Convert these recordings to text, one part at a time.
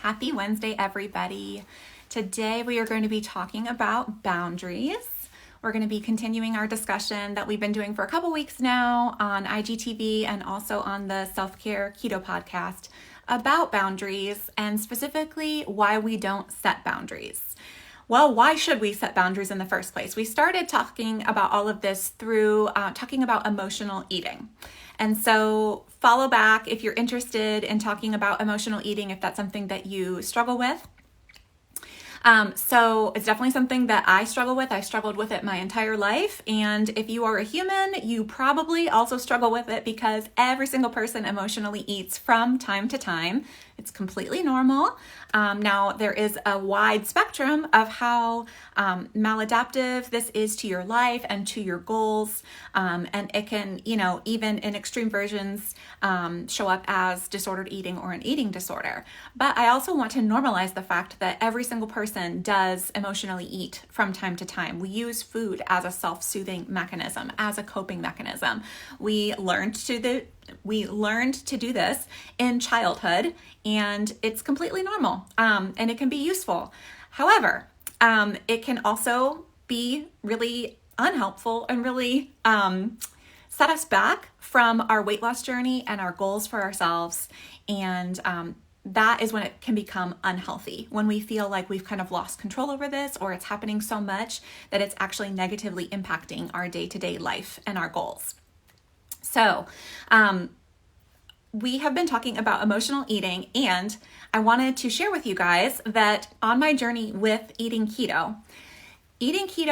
Happy Wednesday, everybody. Today we are going to be talking about boundaries. We're going to be continuing our discussion that we've been doing for a couple weeks now on IGTV and also on the Self-Care Keto podcast about boundaries and specifically why we don't set boundaries. Well, why should we set boundaries in the first place? We started talking about all of this through talking about emotional eating. And so follow back if you're interested in talking about emotional eating, if that's something that you struggle with. So it's definitely something that I struggle with. I struggled with it my entire life. And if you are a human, you probably also struggle with it because every single person emotionally eats from time to time. It's completely normal. Now, there is a wide spectrum of how maladaptive this is to your life and to your goals. And it can, even in extreme versions, show up as disordered eating or an eating disorder. But I also want to normalize the fact that every single person does emotionally eat from time to time. We use food as a self-soothing mechanism, as a coping mechanism. We learned to do this in childhood, and it's completely normal, and it can be useful. However, it can also be really unhelpful and really set us back from our weight loss journey and our goals for ourselves. And that is when it can become unhealthy, when we feel like we've kind of lost control over this, or it's happening so much that it's actually negatively impacting our day-to-day life and our goals. So, we have been talking about emotional eating, and I wanted to share with you guys that on my journey with eating keto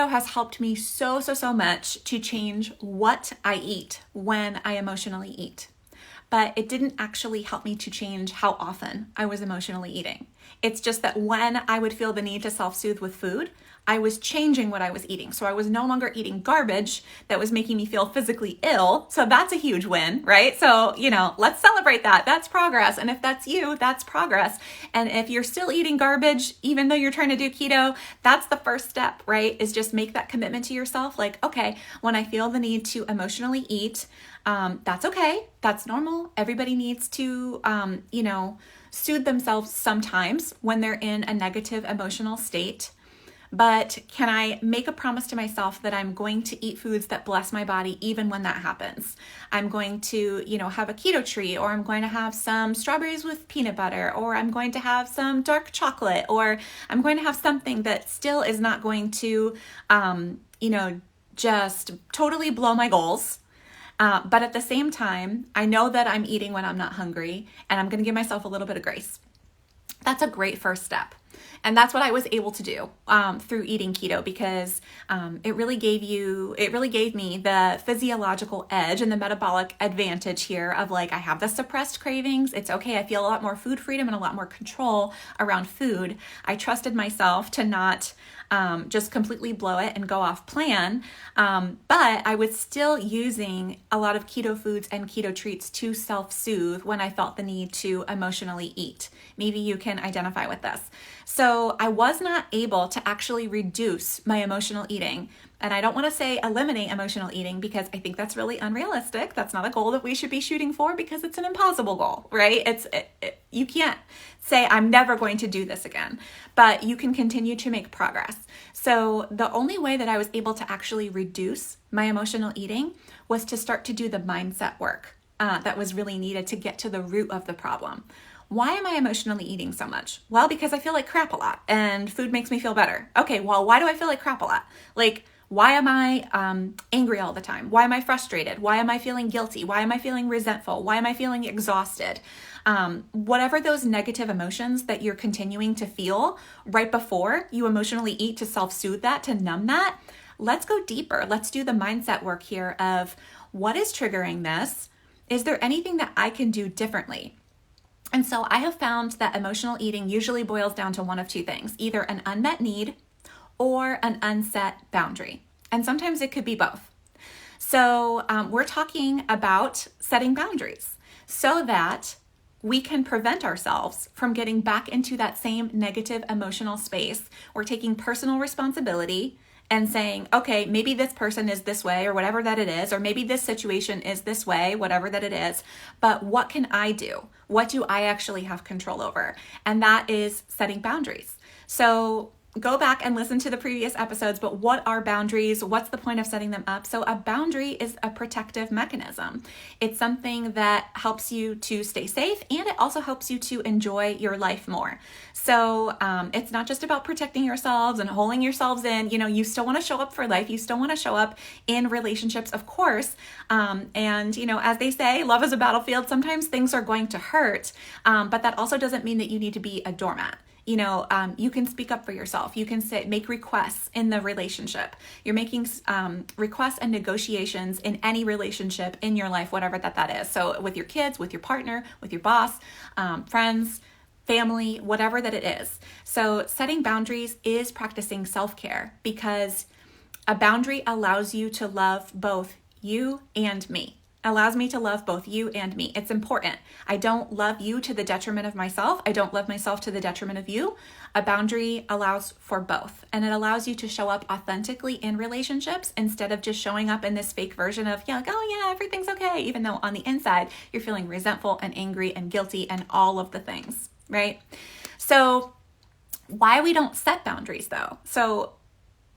has helped me so much to change what I eat when I emotionally eat. But it didn't actually help me to change how often I was emotionally eating. It's just that when I would feel the need to self-soothe with food, I was changing what I was eating. So I was no longer eating garbage that was making me feel physically ill. So that's a huge win, right? So, let's celebrate that. That's progress. And if that's you, that's progress. And if you're still eating garbage, even though you're trying to do keto, that's the first step, right? Is just make that commitment to yourself. Like, okay, when I feel the need to emotionally eat, that's okay. That's normal. Everybody needs to, soothe themselves sometimes when they're in a negative emotional state. But can I make a promise to myself that I'm going to eat foods that bless my body even when that happens? I'm going to, have a keto treat, or I'm going to have some strawberries with peanut butter, or I'm going to have some dark chocolate, or I'm going to have something that still is not going to, just totally blow my goals. But at the same time, I know that I'm eating when I'm not hungry, and I'm going to give myself a little bit of grace. That's a great first step. And that's what I was able to do through eating keto, because it really gave me the physiological edge and the metabolic advantage here of I have the suppressed cravings. It's okay. I feel a lot more food freedom and a lot more control around food. I trusted myself to not just completely blow it and go off plan. But I was still using a lot of keto foods and keto treats to self-soothe when I felt the need to emotionally eat. Maybe you can identify with this. So I was not able to actually reduce my emotional eating. And I don't want to say eliminate emotional eating, because I think that's really unrealistic. That's not a goal that we should be shooting for, because it's an impossible goal, right? You can't say, I'm never going to do this again, but you can continue to make progress. So the only way that I was able to actually reduce my emotional eating was to start to do the mindset work that was really needed to get to the root of the problem. Why am I emotionally eating so much? Well, because I feel like crap a lot and food makes me feel better. Okay, well, why do I feel like crap a lot? Why am I angry all the time? Why am I frustrated? Why am I feeling guilty? Why am I feeling resentful? Why am I feeling exhausted? Whatever those negative emotions that you're continuing to feel right before you emotionally eat to self-soothe that, to numb that, let's go deeper. Let's do the mindset work here of what is triggering this? Is there anything that I can do differently? And so I have found that emotional eating usually boils down to one of two things, either an unmet need or an unset boundary. And sometimes it could be both. So we're talking about setting boundaries so that we can prevent ourselves from getting back into that same negative emotional space. We're taking personal responsibility and saying, okay, maybe this person is this way or whatever that it is, or maybe this situation is this way, whatever that it is, but what can I do? What do I actually have control over? And that is setting boundaries. So go back and listen to the previous episodes, but what are boundaries? What's the point of setting them up? So a boundary is a protective mechanism. It's something that helps you to stay safe, and it also helps you to enjoy your life more. So it's not just about protecting yourselves and holding yourselves in. You still want to show up for life. You still want to show up in relationships, of course. And as they say, love is a battlefield. Sometimes things are going to hurt, but that also doesn't mean that you need to be a doormat. You can speak up for yourself. You can make requests in the relationship. You're making requests and negotiations in any relationship in your life, whatever that is. So with your kids, with your partner, with your boss, friends, family, whatever that it is. So setting boundaries is practicing self-care, because a boundary allows you to love both you and me. Allows me to love both you and me. It's important. I don't love you to the detriment of myself. I don't love myself to the detriment of you. A boundary allows for both, and it allows you to show up authentically in relationships instead of just showing up in this fake version of, everything's okay, even though on the inside you're feeling resentful and angry and guilty and all of the things, right? So why we don't set boundaries though? So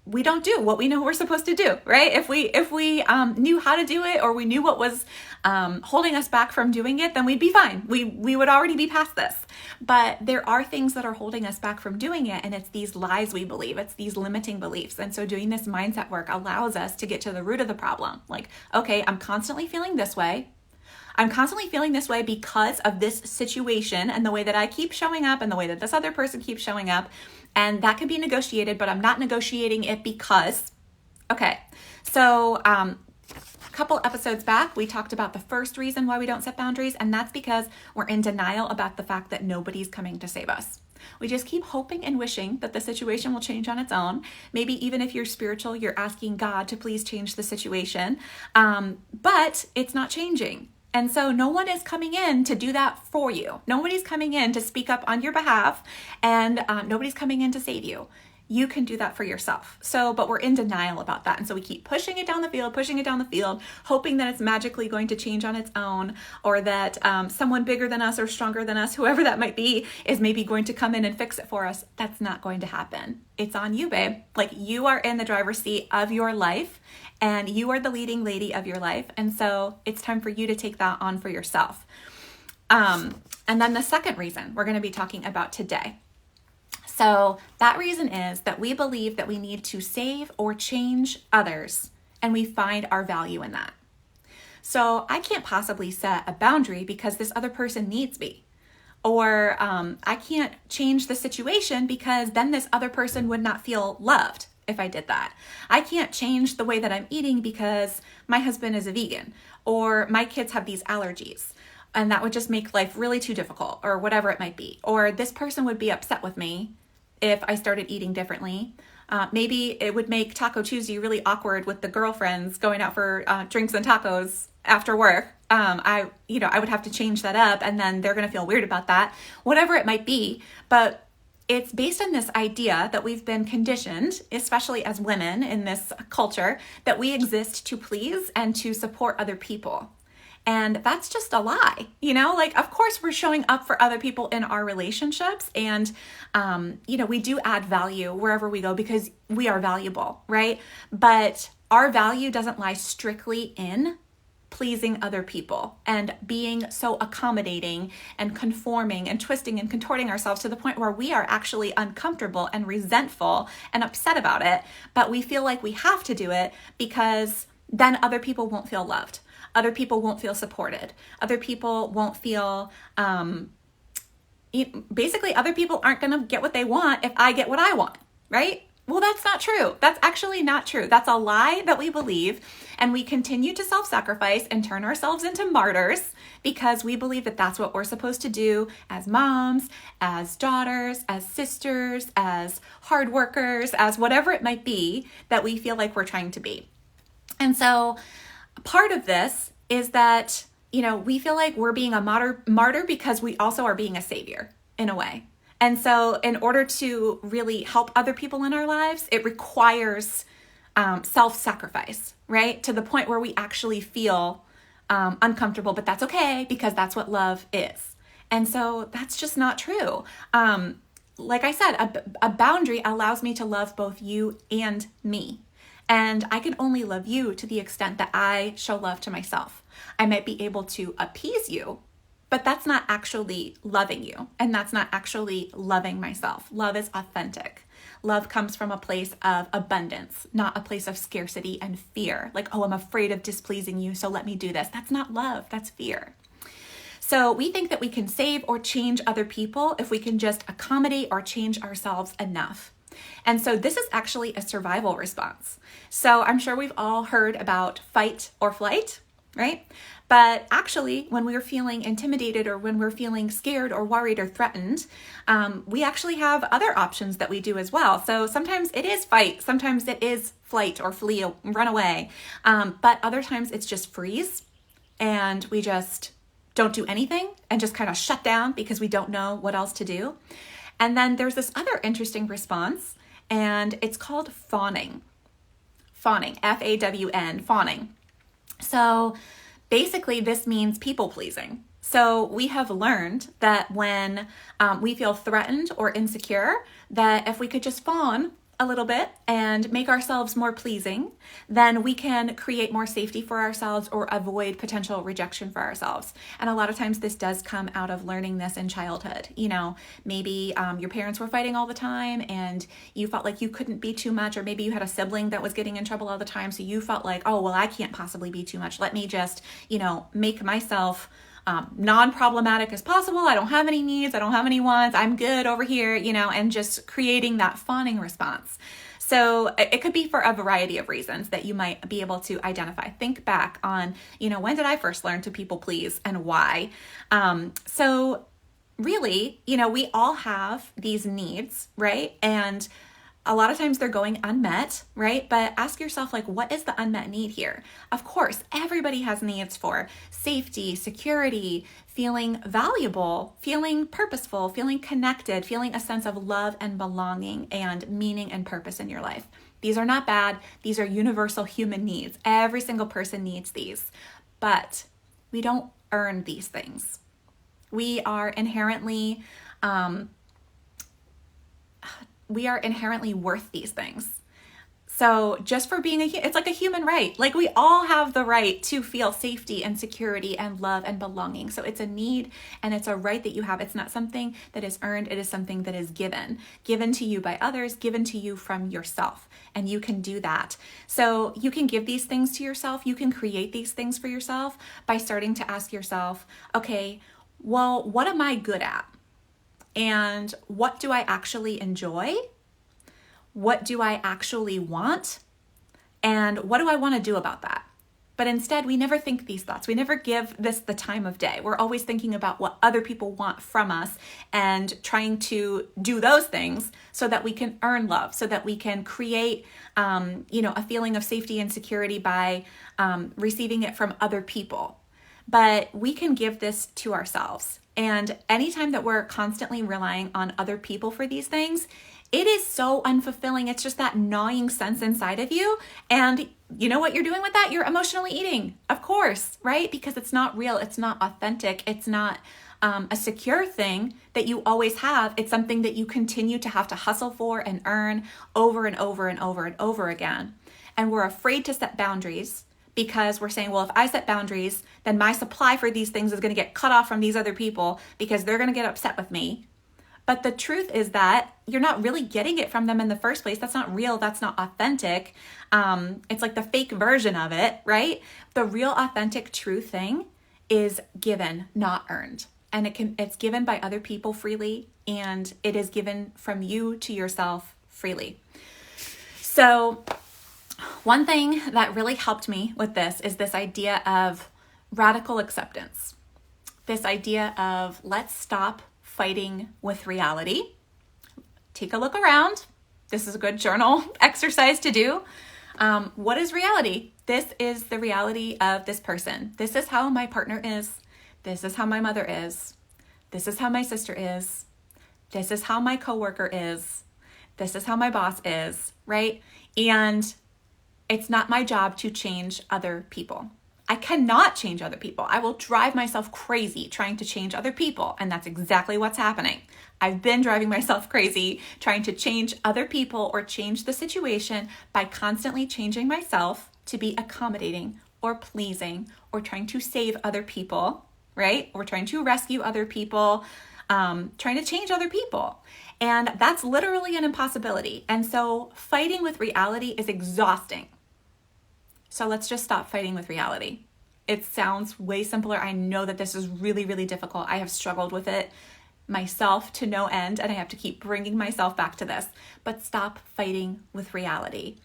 we don't do what we know we're supposed to do, right? If we knew how to do it, or we knew what was holding us back from doing it, then we'd be fine. We would already be past this. But there are things that are holding us back from doing it, and it's these lies we believe. It's these limiting beliefs. And so doing this mindset work allows us to get to the root of the problem. Like, okay, I'm constantly feeling this way. I'm constantly feeling this way because of this situation and the way that I keep showing up and the way that this other person keeps showing up. And that can be negotiated, but I'm not negotiating it because, okay. So a couple episodes back, we talked about the first reason why we don't set boundaries, and that's because we're in denial about the fact that nobody's coming to save us. We just keep hoping and wishing that the situation will change on its own. Maybe even if you're spiritual, you're asking God to please change the situation, but it's not changing. And so no one is coming in to do that for you. Nobody's coming in to speak up on your behalf, and nobody's coming in to save you. You can do that for yourself. But we're in denial about that. And so we keep pushing it down the field, hoping that it's magically going to change on its own, or that someone bigger than us or stronger than us, whoever that might be, is maybe going to come in and fix it for us. That's not going to happen. It's on you, babe. Like, you are in the driver's seat of your life, and you are the leading lady of your life. And so it's time for you to take that on for yourself. And then the second reason we're going to be talking about today. So that reason is that we believe that we need to save or change others, and we find our value in that. So I can't possibly set a boundary because this other person needs me. Or I can't change the situation because then this other person would not feel loved if I did that. I can't change the way that I'm eating because my husband is a vegan, or my kids have these allergies, and that would just make life really too difficult, or whatever it might be. Or this person would be upset with me if I started eating differently. Maybe it would make Taco Tuesday really awkward with the girlfriends going out for drinks and tacos after work. I would have to change that up, and then they're going to feel weird about that, whatever it might be. But it's based on this idea that we've been conditioned, especially as women in this culture, that we exist to please and to support other people. And that's just a lie, of course we're showing up for other people in our relationships, and, we do add value wherever we go because we are valuable, right? But our value doesn't lie strictly in pleasing other people and being so accommodating and conforming and twisting and contorting ourselves to the point where we are actually uncomfortable and resentful and upset about it, but we feel like we have to do it because then other people won't feel loved. Other people won't feel supported. Other people won't feel, basically other people aren't going to get what they want if I get what I want, right? Well, that's not true. That's actually not true. That's a lie that we believe, and we continue to self-sacrifice and turn ourselves into martyrs because we believe that that's what we're supposed to do as moms, as daughters, as sisters, as hard workers, as whatever it might be that we feel like we're trying to be. And so part of this is that, we feel like we're being a martyr because we also are being a savior in a way. And so in order to really help other people in our lives, it requires self-sacrifice, right? To the point where we actually feel uncomfortable, but that's okay because that's what love is. And so that's just not true. Like I said, a boundary allows me to love both you and me. And I can only love you to the extent that I show love to myself. I might be able to appease you, but that's not actually loving you. And that's not actually loving myself. Love is authentic. Love comes from a place of abundance, not a place of scarcity and fear. Like, oh, I'm afraid of displeasing you, so let me do this. That's not love, that's fear. So we think that we can save or change other people if we can just accommodate or change ourselves enough. And so this is actually a survival response. So I'm sure we've all heard about fight or flight, right? But actually, when we're feeling intimidated or when we're feeling scared or worried or threatened, we actually have other options that we do as well. So sometimes it is fight, sometimes it is flight or flee or run away. But other times it's just freeze and we just don't do anything and just kind of shut down because we don't know what else to do. And then there's this other interesting response, and it's called fawning. Fawning, F-A-W-N, fawning. So basically this means people pleasing. So we have learned that when we feel threatened or insecure, that if we could just fawn a little bit and make ourselves more pleasing, then we can create more safety for ourselves or avoid potential rejection for ourselves. And a lot of times this does come out of learning this in childhood. You know, maybe your parents were fighting all the time and you felt like you couldn't be too much, or maybe you had a sibling that was getting in trouble all the time. So you felt like, oh, well, I can't possibly be too much. Let me just, make myself non-problematic as possible. I don't have any needs. I don't have any wants. I'm good over here, and just creating that fawning response. So it could be for a variety of reasons that you might be able to identify. Think back on, when did I first learn to people please and why? So really, we all have these needs, right? And a lot of times they're going unmet, right? But ask yourself, what is the unmet need here? Of course, everybody has needs for safety, security, feeling valuable, feeling purposeful, feeling connected, feeling a sense of love and belonging and meaning and purpose in your life. These are not bad. These are universal human needs. Every single person needs these, but we don't earn these things. We are inherently worth these things. So just for being it's like a human right. We all have the right to feel safety and security and love and belonging. So it's a need and it's a right that you have. It's not something that is earned. It is something that is given to you by others, given to you from yourself. And you can do that. So you can give these things to yourself. You can create these things for yourself by starting to ask yourself, okay, well, what am I good at? And what do I actually enjoy? What do I actually want? And what do I want to do about that? But instead, we never think these thoughts. We never give this the time of day. We're always thinking about what other people want from us and trying to do those things so that we can earn love, so that we can create, a feeling of safety and security by receiving it from other people. But we can give this to ourselves. And anytime that we're constantly relying on other people for these things, it is so unfulfilling. It's just that gnawing sense inside of you. And you know what you're doing with that? You're emotionally eating, of course, right? Because it's not real. It's not authentic. It's not a secure thing that you always have. It's something that you continue to have to hustle for and earn over and over and over and over again. And we're afraid to set boundaries because we're saying, well, if I set boundaries, then my supply for these things is going to get cut off from these other people because they're going to get upset with me. But the truth is that you're not really getting it from them in the first place. That's not real. That's not authentic. It's like the fake version of it, right? The real, authentic, true thing is given, not earned. And it's given by other people freely, and it is given from you to yourself freely. So one thing that really helped me with this is this idea of radical acceptance. This idea of let's stop fighting with reality. Take a look around. This is a good journal exercise to do. What is reality? This is the reality of this person. This is how my partner is. This is how my mother is. This is how my sister is. This is how my coworker is. This is how my boss is, right? And It's not my job to change other people. I cannot change other people. I will drive myself crazy trying to change other people, and that's exactly what's happening. I've been driving myself crazy trying to change other people or change the situation by constantly changing myself to be accommodating or pleasing or trying to save other people, right? Or trying to rescue other people, trying to change other people. And that's literally an impossibility. And so fighting with reality is exhausting. So let's just stop fighting with reality. It sounds way simpler. I know that this is really, really difficult. I have struggled with it myself to no end, and I have to keep bringing myself back to this. But stop fighting with reality.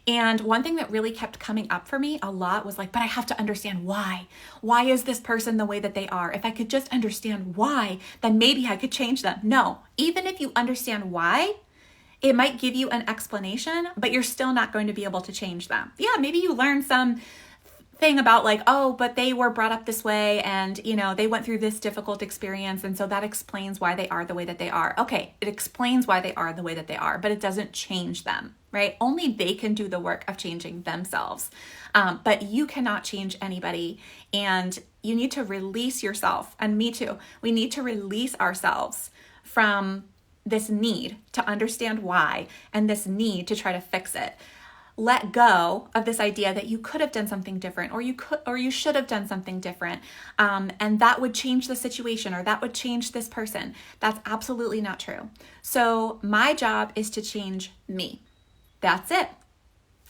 And one thing that really kept coming up for me a lot was like, but I have to understand why. Why is this person the way that they are? If I could just understand why, then maybe I could change them. No, even if you understand why, it might give you an explanation, but you're still not going to be able to change them. Yeah, maybe you learn some thing about like, oh, but they were brought up this way and, they went through this difficult experience. And so that explains why they are the way that they are. Okay, it explains why they are the way that they are, but it doesn't change them, right? Only they can do the work of changing themselves. But you cannot change anybody, and you need to release yourself. And me too. We need to release ourselves from this need to understand why and this need to try to fix it. Let go of this idea that you could have done something different, or you should have done something different, and that would change the situation, or that would change this person. That's absolutely not true. So my job is to change me. That's it.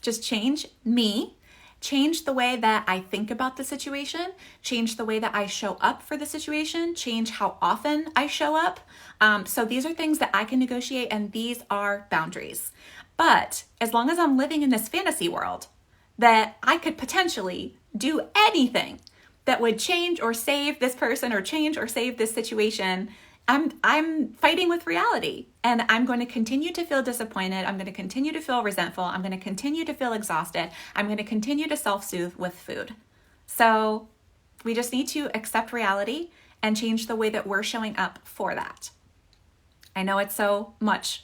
Just change me. Change the way that I think about the situation, change the way that I show up for the situation, change how often I show up. So these are things that I can negotiate, and these are boundaries. But as long as I'm living in this fantasy world that I could potentially do anything that would change or save this person or change or save this situation, I'm fighting with reality, and I'm going to continue to feel disappointed. I'm going to continue to feel resentful. I'm going to continue to feel exhausted. I'm going to continue to self-soothe with food. So we just need to accept reality and change the way that we're showing up for that. I know it's so much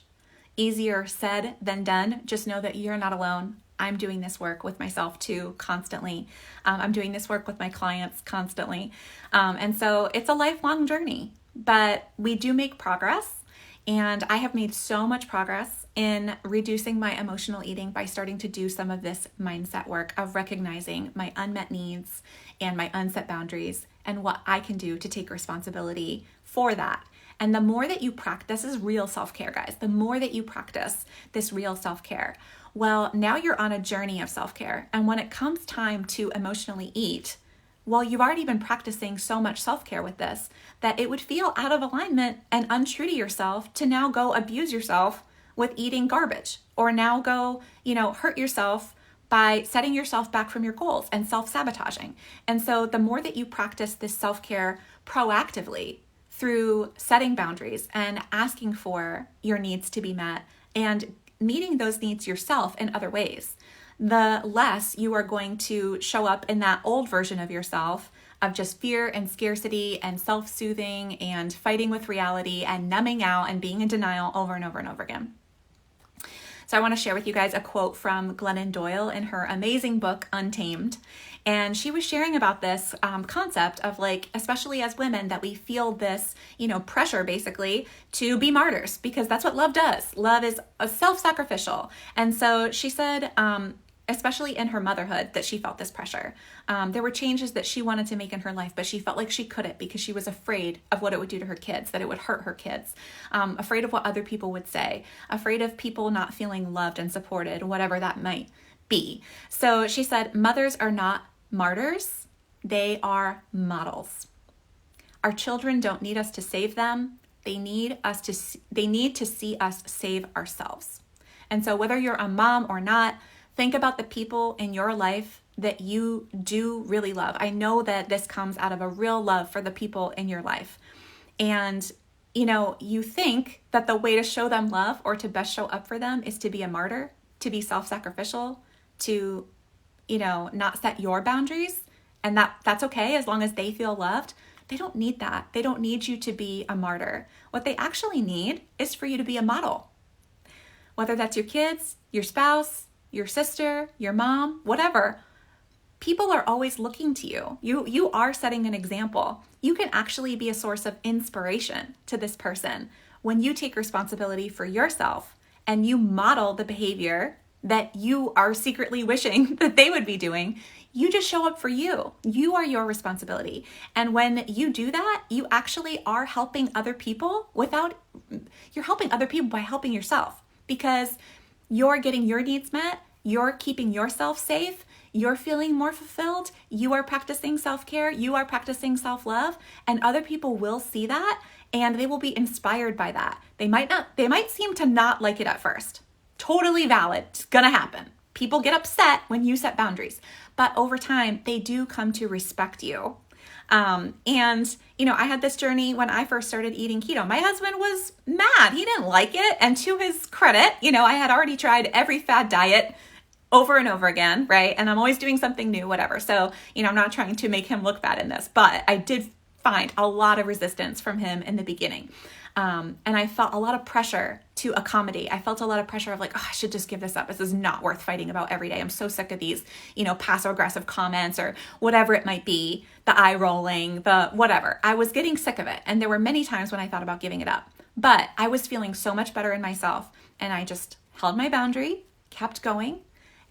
easier said than done. Just know that you're not alone. I'm doing this work with myself too, constantly. I'm doing this work with my clients constantly. And so it's a lifelong journey, but we do make progress. And I have made so much progress in reducing my emotional eating by starting to do some of this mindset work of recognizing my unmet needs and my unset boundaries and what I can do to take responsibility for that. And the more that you practice, this is real self-care, guys. The more that you practice this real self-care, well, now you're on a journey of self-care. And when it comes time to emotionally eat, well, you've already been practicing so much self-care with this that it would feel out of alignment and untrue to yourself to now go abuse yourself with eating garbage, or now go, hurt yourself by setting yourself back from your goals and self-sabotaging. And so the more that you practice this self-care proactively, through setting boundaries and asking for your needs to be met and meeting those needs yourself in other ways, the less you are going to show up in that old version of yourself of just fear and scarcity and self-soothing and fighting with reality and numbing out and being in denial over and over and over again. So I want to share with you guys a quote from Glennon Doyle in her amazing book, Untamed. And she was sharing about this concept of, like, especially as women, that we feel this, pressure basically to be martyrs, because that's what love does. Love is self-sacrificial. And so she said, especially in her motherhood, that she felt this pressure. There were changes that she wanted to make in her life, but she felt like she couldn't because she was afraid of what it would do to her kids, that it would hurt her kids, afraid of what other people would say, afraid of people not feeling loved and supported, whatever that might be. So she said, mothers are not martyrs, they are models. Our children don't need us to save them. They need to see us save ourselves. And so whether you're a mom or not, think about the people in your life that you do really love. I know that this comes out of a real love for the people in your life. And, you think that the way to show them love or to best show up for them is to be a martyr, to be self-sacrificial, to, not set your boundaries. And that's okay as long as they feel loved. They don't need that. They don't need you to be a martyr. What they actually need is for you to be a model. Whether that's your kids, your spouse, your sister, your mom, whatever, people are always looking to you. You are setting an example. You can actually be a source of inspiration to this person when you take responsibility for yourself and you model the behavior that you are secretly wishing that they would be doing. You just show up for you. You are your responsibility. And when you do that, you actually are helping other people you're helping other people by helping yourself, because you're getting your needs met, you're keeping yourself safe, you're feeling more fulfilled, you are practicing self-care, you are practicing self-love, and other people will see that and they will be inspired by that. They might seem to not like it at first. Totally valid. It's gonna happen. People get upset when you set boundaries, but over time, they do come to respect you. I had this journey when I first started eating keto. My husband was mad. He didn't like it. And to his credit, I had already tried every fad diet over and over again, right? And I'm always doing something new, whatever. So, I'm not trying to make him look bad in this, but I did find a lot of resistance from him in the beginning. And I felt a lot of pressure to accommodate. I felt a lot of pressure of like, I should just give this up. This is not worth fighting about every day. I'm so sick of these, passive aggressive comments or whatever it might be, the eye rolling, the whatever. I was getting sick of it. And there were many times when I thought about giving it up, but I was feeling so much better in myself. And I just held my boundary, kept going,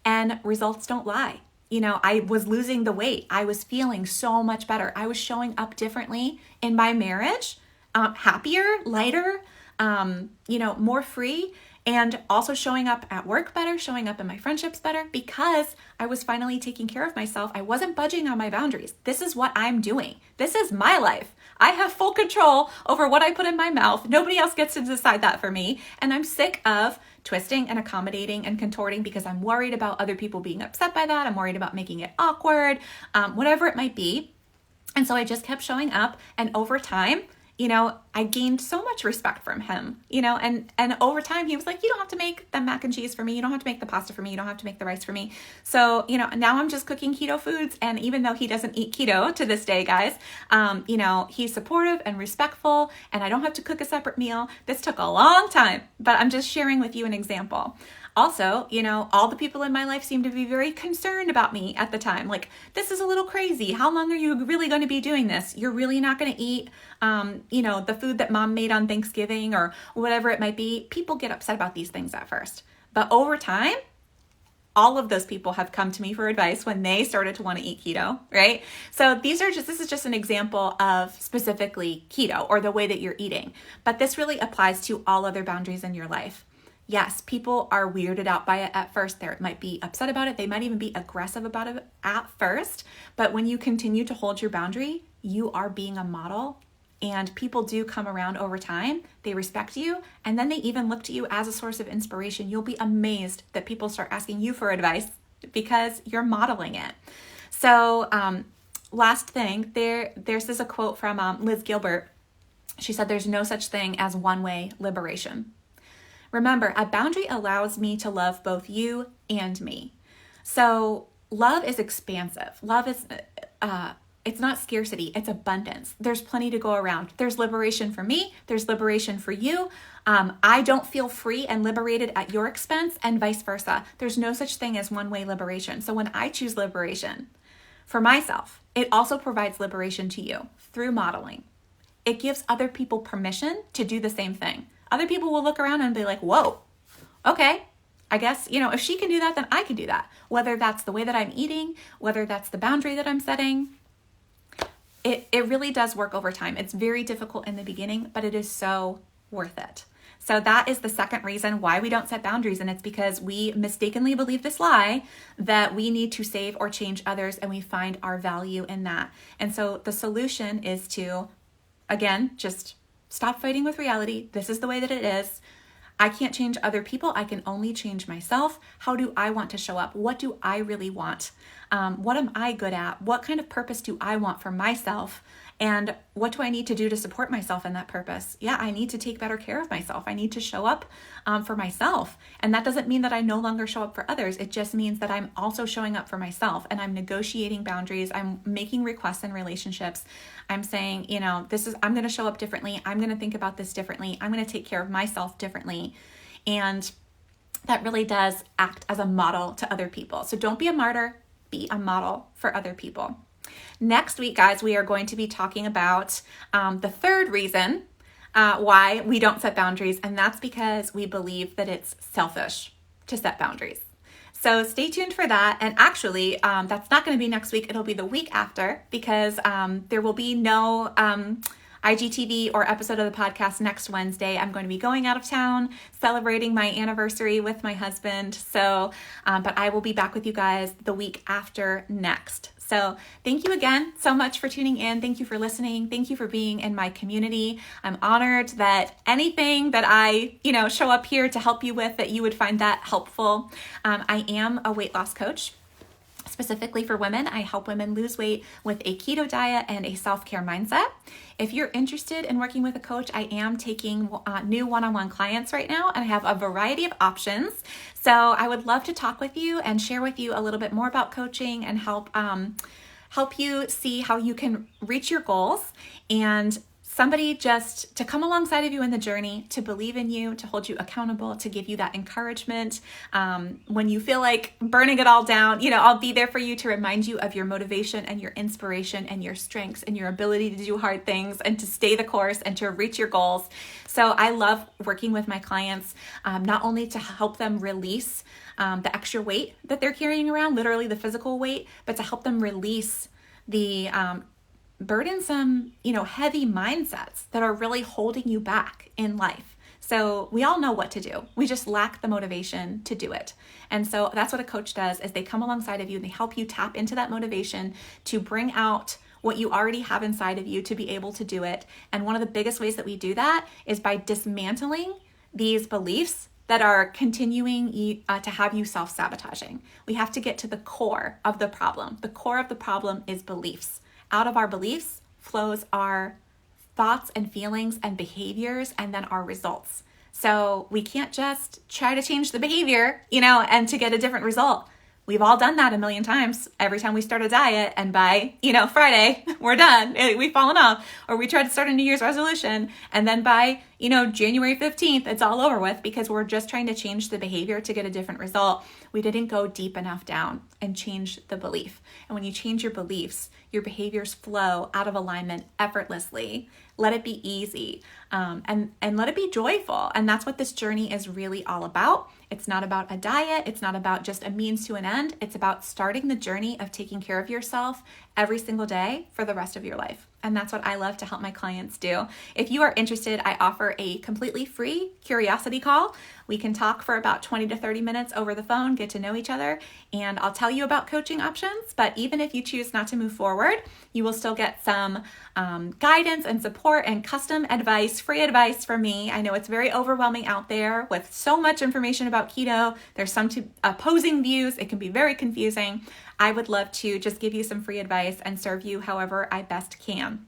and results don't lie. I was losing the weight. I was feeling so much better. I was showing up differently in my marriage, happier, lighter, more free, and also showing up at work better, showing up in my friendships better, because I was finally taking care of myself. I wasn't budging on my boundaries. This is what I'm doing. This is my life. I have full control over what I put in my mouth. Nobody else gets to decide that for me. And I'm sick of twisting and accommodating and contorting because I'm worried about other people being upset by that. I'm worried about making it awkward, whatever it might be. And so I just kept showing up, and over time, I gained so much respect from him, and over time he was like, you don't have to make the mac and cheese for me. You don't have to make the pasta for me. You don't have to make the rice for me. So, now I'm just cooking keto foods. And even though he doesn't eat keto to this day, guys, he's supportive and respectful, and I don't have to cook a separate meal. This took a long time, but I'm just sharing with you an example. Also, all the people in my life seemed to be very concerned about me at the time. Like, this is a little crazy. How long are you really going to be doing this? You're really not going to eat, the food that mom made on Thanksgiving or whatever it might be. People get upset about these things at first. But over time, all of those people have come to me for advice when they started to want to eat keto, right? So this is just an example of specifically keto or the way that you're eating. But this really applies to all other boundaries in your life. Yes, people are weirded out by it at first. They might be upset about it. They might even be aggressive about it at first. But when you continue to hold your boundary, you are being a model, and people do come around over time. They respect you, and then they even look to you as a source of inspiration. You'll be amazed that people start asking you for advice because you're modeling it. So last thing, there's a quote from Liz Gilbert. She said, "There's no such thing as one-way liberation." Remember, a boundary allows me to love both you and me. So love is expansive. Love is, it's not scarcity, it's abundance. There's plenty to go around. There's liberation for me. There's liberation for you. I don't feel free and liberated at your expense, and vice versa. There's no such thing as one-way liberation. So when I choose liberation for myself, it also provides liberation to you through modeling. It gives other people permission to do the same thing. Other people will look around and be like, whoa, okay, I guess, if she can do that, then I can do that. Whether that's the way that I'm eating, whether that's the boundary that I'm setting, it really does work over time. It's very difficult in the beginning, but it is so worth it. So that is the second reason why we don't set boundaries. And it's because we mistakenly believe this lie that we need to save or change others, and we find our value in that. And so the solution is to, again, just stop fighting with reality. This is the way that it is. I can't change other people. I can only change myself. How do I want to show up? What do I really want? What am I good at? What kind of purpose do I want for myself? And what do I need to do to support myself in that purpose? Yeah, I need to take better care of myself. I need to show up for myself. And that doesn't mean that I no longer show up for others. It just means that I'm also showing up for myself, and I'm negotiating boundaries. I'm making requests in relationships. I'm saying, I'm going to show up differently. I'm going to think about this differently. I'm going to take care of myself differently. And that really does act as a model to other people. So don't be a martyr, be a model for other people. Next week, guys, we are going to be talking about the third reason why we don't set boundaries, and that's because we believe that it's selfish to set boundaries. So stay tuned for that. And actually, that's not going to be next week. It'll be the week after, because there will be no IGTV or episode of the podcast next Wednesday. I'm going to be going out of town, celebrating my anniversary with my husband. So, but I will be back with you guys the week after next. So thank you again so much for tuning in. Thank you for listening. Thank you for being in my community. I'm honored that anything that I, show up here to help you with, that you would find that helpful. I am a weight loss coach. Specifically for women, I help women lose weight with a keto diet and a self-care mindset. If you're interested in working with a coach, I am taking new one-on-one clients right now, and I have a variety of options. So I would love to talk with you and share with you a little bit more about coaching and help you see how you can reach your goals, and somebody just to come alongside of you in the journey, to believe in you, to hold you accountable, to give you that encouragement. When you feel like burning it all down, I'll be there for you to remind you of your motivation and your inspiration and your strengths and your ability to do hard things and to stay the course and to reach your goals. So I love working with my clients, not only to help them release the extra weight that they're carrying around, literally the physical weight, but to help them release the burdensome, heavy mindsets that are really holding you back in life. So we all know what to do. We just lack the motivation to do it. And so that's what a coach does, is they come alongside of you and they help you tap into that motivation to bring out what you already have inside of you to be able to do it. And one of the biggest ways that we do that is by dismantling these beliefs that are continuing to have you self-sabotaging. We have to get to the core of the problem. The core of the problem is beliefs. Out of our beliefs flows our thoughts and feelings and behaviors, and then our results. So we can't just try to change the behavior, and to get a different result. We've all done that a million times. Every time we start a diet, and by, Friday, we're done. We've fallen off. Or we try to start a New Year's resolution, and then by, January 15th, it's all over with, because we're just trying to change the behavior to get a different result. We didn't go deep enough down and change the belief. And when you change your beliefs, your behaviors flow out of alignment effortlessly. Let it be easy, and let it be joyful. And that's what this journey is really all about. It's not about a diet. It's not about just a means to an end. It's about starting the journey of taking care of yourself every single day for the rest of your life. And that's what I love to help my clients do. If you are interested, I offer a completely free curiosity call. We can talk for about 20 to 30 minutes over the phone, get to know each other, and I'll tell you about coaching options. But even if you choose not to move forward, you will still get some guidance and support and custom advice, free advice from me. I know it's very overwhelming out there with so much information about keto. There's some opposing views. It can be very confusing. I would love to just give you some free advice and serve you however I best can.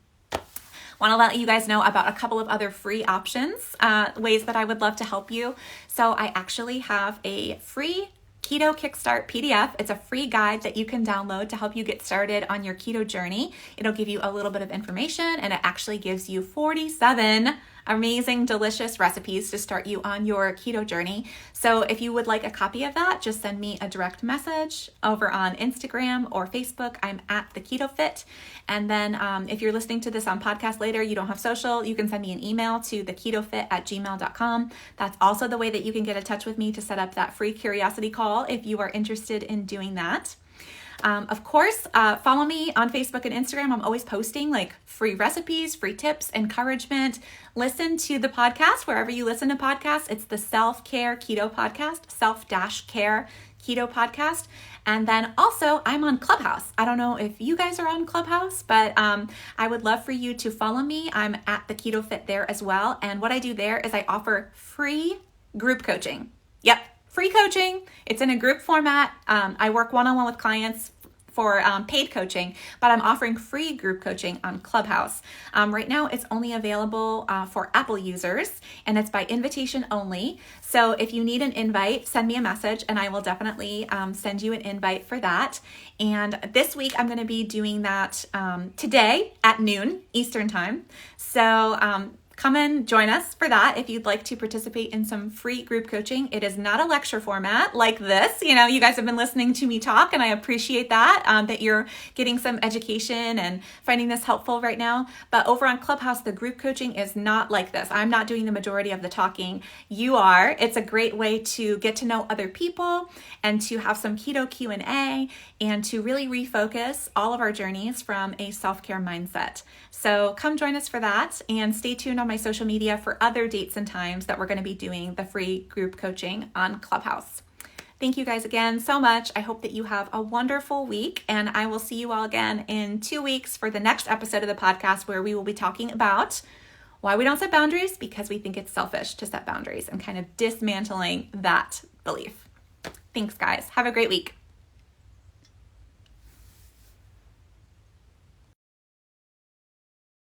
Want to let you guys know about a couple of other free options, ways that I would love to help you. So I actually have a free Keto Kickstart PDF. It's a free guide that you can download to help you get started on your keto journey. It'll give you a little bit of information, and it actually gives you 47 amazing, delicious recipes to start you on your keto journey. So if you would like a copy of that, just send me a direct message over on Instagram or Facebook. I'm at the Keto Fit. And then if you're listening to this on podcast later, you don't have social, you can send me an email to theketofit@gmail.com. That's also the way that you can get in touch with me to set up that free curiosity call if you are interested in doing that. Of course, follow me on Facebook and Instagram. I'm always posting like free recipes, free tips, encouragement. Listen to the podcast wherever you listen to podcasts. It's the Self-Care Keto Podcast, Self-Care Keto Podcast. And then also I'm on Clubhouse. I don't know if you guys are on Clubhouse, but I would love for you to follow me. I'm at the Keto Fit there as well. And what I do there is I offer free group coaching. Yep. Free coaching. It's in a group format. I work one-on-one with clients for paid coaching, but I'm offering free group coaching on Clubhouse. Right now, it's only available for Apple users, and it's by invitation only. So if you need an invite, send me a message, and I will definitely send you an invite for that. And this week, I'm going to be doing that today at noon Eastern Time. So come and join us for that if you'd like to participate in some free group coaching. It is not a lecture format like this. You guys have been listening to me talk, and I appreciate that, that you're getting some education and finding this helpful right now. But over on Clubhouse, the group coaching is not like this. I'm not doing the majority of the talking. You are. It's a great way to get to know other people and to have some keto Q&A and to really refocus all of our journeys from a self-care mindset. So come join us for that, and stay tuned on my social media for other dates and times that we're going to be doing the free group coaching on Clubhouse. Thank you guys again so much. I hope that you have a wonderful week, and I will see you all again in 2 weeks for the next episode of the podcast, where we will be talking about why we don't set boundaries, because we think it's selfish to set boundaries, and kind of dismantling that belief. Thanks, guys. Have a great week.